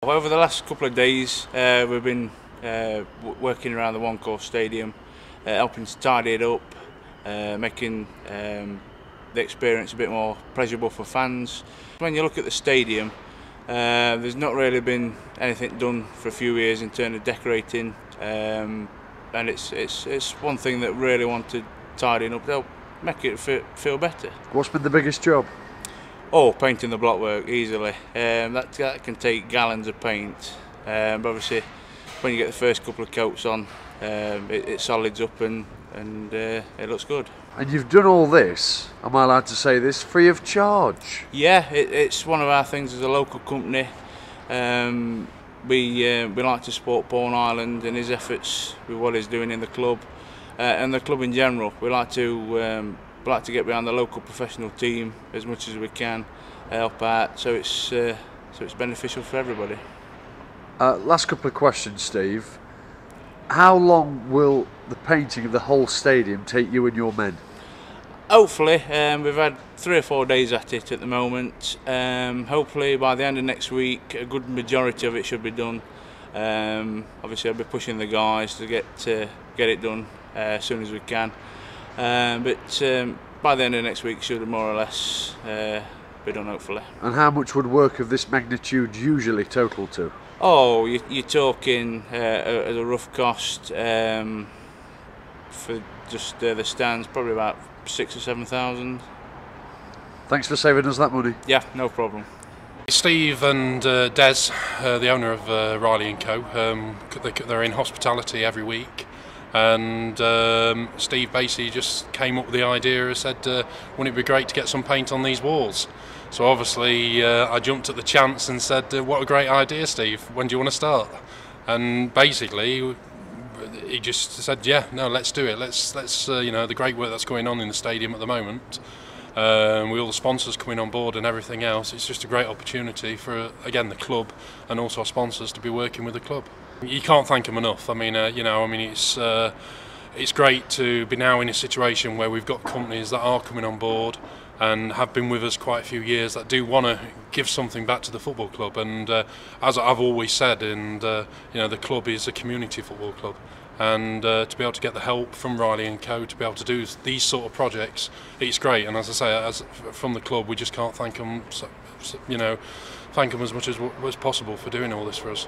Over the last couple of days we've been working around the One Course Stadium, helping to tidy it up, making the experience a bit more pleasurable for fans. When you look at the stadium, there's not really been anything done for a few years in terms of decorating, and it's one thing that really wanted tidying up to help make it feel better. What's been the biggest job? Oh, painting the blockwork easily. That can take gallons of paint, but obviously when you get the first couple of coats on, it solids up and it looks good. And you've done all this, am I allowed to say this, free of charge? Yeah, it's one of our things as a local company. We like to support Paul Ireland and his efforts with what he's doing in the club, and the club in general. We like to get behind the local professional team as much as we can, help out, so it's beneficial for everybody. Last couple of questions, Steve. How long will the painting of the whole stadium take you and your men? Hopefully, we've had 3 or 4 days at it at the moment. Hopefully by the end of next week a good majority of it should be done. Obviously I'll be pushing the guys to get it done as soon as we can. But by the end of next week should more or less be done, hopefully. And how much would work of this magnitude usually total to? Oh, you're talking as a rough cost for just the stands, probably about 6,000 or 7,000. Thanks for saving us that money. Yeah, no problem. Steve and Des, the owner of Riley & Co, they're in hospitality every week. And Steve basically just came up with the idea and said, wouldn't it be great to get some paint on these walls? So obviously I jumped at the chance and said, what a great idea, Steve, when do you want to start? And basically he just said, yeah, no, let's do it. Let's you know, the great work that's going on in the stadium at the moment, with all the sponsors coming on board and everything else, it's just a great opportunity for, again, the club and also our sponsors to be working with the club. You can't thank them enough. I mean, it's great to be now in a situation where we've got companies that are coming on board and have been with us quite a few years that do want to give something back to the football club. And as I've always said, and the club is a community football club, and to be able to get the help from Riley & Co to be able to do these sort of projects, it's great. And as I say, from the club, we just can't thank them, thank them as much as possible for doing all this for us.